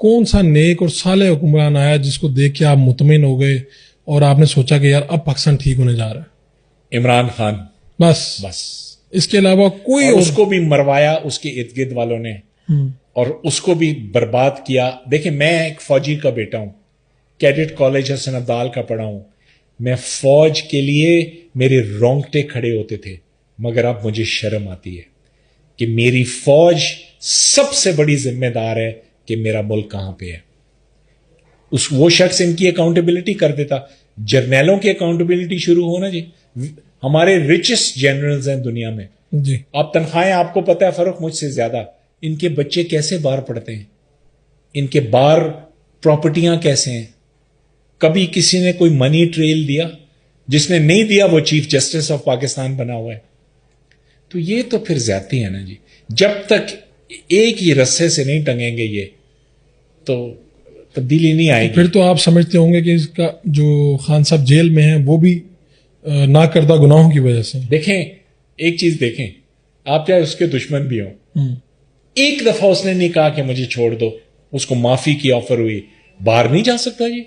کون سا نیک اور صالح حکمران آیا جس کو دیکھ کے آپ مطمئن ہو گئے اور آپ نے سوچا کہ یار اب پاکستان ٹھیک ہونے جا رہا ہے؟ عمران خان. بس اس کے علاوہ کوئی اور اس کو بھی مروایا اس کے ارد گرد والوں نے اور اس کو بھی برباد کیا. دیکھیں میں ایک فوجی کا بیٹا ہوں, کیڈٹ کالج حسن عبدال کا پڑھا ہوں. میں فوج کے لیے میرے رونگٹے کھڑے ہوتے تھے, مگر اب مجھے شرم آتی ہے کہ میری فوج سب سے بڑی ذمہ دار ہے کہ میرا ملک کہاں پہ ہے. وہ شخص ان کی اکاؤنٹیبلٹی کر دیتا. جرنیلوں کی اکاؤنٹیبلٹی شروع ہونا جی. ہمارے ریچسٹ جنرلز ہیں دنیا میں جی. آپ تنخواہیں, آپ کو پتہ ہے فاروق مجھ سے زیادہ, ان کے بچے کیسے باہر پڑھتے ہیں, ان کے باہر پراپرٹیاں کیسے ہیں. کبھی کسی نے کوئی منی ٹریل دیا؟ جس نے نہیں دیا وہ چیف جسٹس آف پاکستان بنا ہوا ہے. تو یہ تو پھر زیادتی ہے نا جی. جب تک ایک ہی رسے سے نہیں ٹنگیں گے یہ تو تبدیلی نہیں آئے گی. پھر تو آپ سمجھتے ہوں گے کہ اس کا جو خان صاحب جیل میں ہیں وہ بھی نہ کردہ گناہوں کی وجہ سے. دیکھیں ایک چیز دیکھیں, آپ چاہے اس کے دشمن بھی ہوں, ایک دفعہ اس نے نہیں کہا کہ مجھے چھوڑ دو, اس کو معافی کی آفر ہوئی, باہر نہیں جا سکتا جی.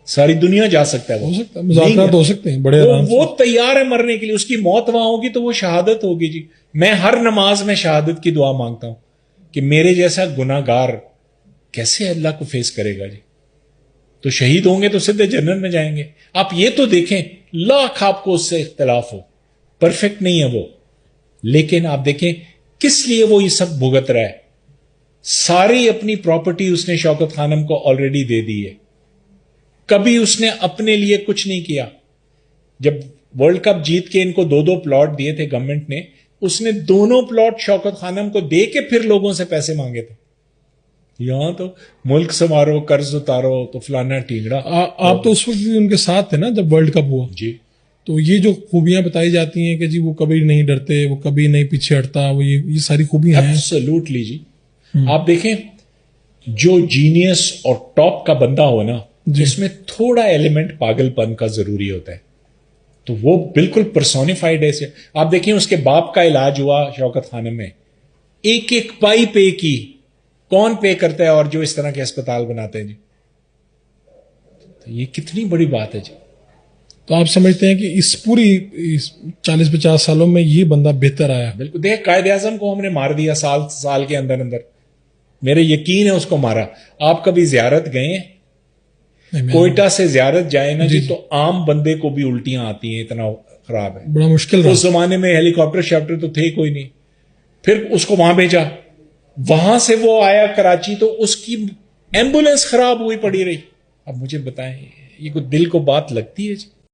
ساری دنیا جا سکتا ہے, ہو سکتا ہے مذاکرات ہو سکتے ہیں بڑے آرام سے. وہ تیار ہے مرنے کے لیے. اس کی موت وہاں ہوگی تو وہ شہادت ہوگی جی. میں ہر نماز میں شہادت کی دعا مانگتا ہوں کہ میرے جیسا گناہ گار کیسے اللہ کو فیس کرے گا جی. تو شہید ہوں گے تو سیدھے جنت میں جائیں گے. آپ یہ تو دیکھیں, لاکھ آپ کو اس سے اختلاف ہو, پرفیکٹ نہیں ہے وہ, لیکن آپ دیکھیں کس لیے وہ یہ سب بھگت رہا ہے. ساری اپنی پراپرٹی اس نے شوکت خانم کو آلریڈی دے دی ہے. کبھی اس نے اپنے لیے کچھ نہیں کیا. جب ورلڈ کپ جیت کے ان کو 2 پلاٹ دیے تھے گورنمنٹ نے, اس نے دونوں پلاٹ شوکت خانم کو دے کے پھر لوگوں سے پیسے مانگے تھے. یہاں تو ملک سنوارو, قرض اتارو, تو فلانا ٹینگڑا. آپ تو اس وقت بھی ان کے ساتھ تھے نا جب ورلڈ کپ ہوا جی. تو یہ جو خوبیاں بتائی جاتی ہیں کہ جی وہ کبھی نہیں ڈرتے, وہ کبھی نہیں پیچھے ہٹتا, وہ یہ ساری خوبیاں ہیں. ایبسولوٹلی جی. آپ دیکھیں جو جینیس اور ٹاپ کا بندہ ہو نا, جس میں تھوڑا ایلیمنٹ پاگل پن کا ضروری ہوتا ہے, تو وہ بالکل پرسونیفائڈ ہے. آپ دیکھیں اس کے باپ کا علاج ہوا شوکت خانم میں, ایک پائی پے کی, کون پے کرتا ہے, اور جو اس طرح کے اسپتال بناتے ہیں جی. تو یہ کتنی بڑی بات ہے جی. تو آپ سمجھتے ہیں کہ اس پوری 40-50 سالوں میں یہ بندہ بہتر آیا؟ بالکل. دیکھ قائد اعظم کو ہم نے مار دیا سال کے اندر. میرے یقین ہے اس کو مارا. آپ کبھی زیارت گئے ہیں؟ کوئٹہ سے زیارت جائے نا جی تو عام بندے کو بھی الٹیاں آتی ہیں, اتنا خراب ہے. بڑا مشکل رہا. اس زمانے میں ہیلی کاپٹر شاپٹر تو تھے کوئی نہیں. پھر اس کو وہاں بھیجا, وہاں سے وہ آیا کراچی تو اس کی ایمبولینس خراب ہوئی پڑی رہی. اب مجھے بتائیں یہ کوئی دل کو بات لگتی ہے جی؟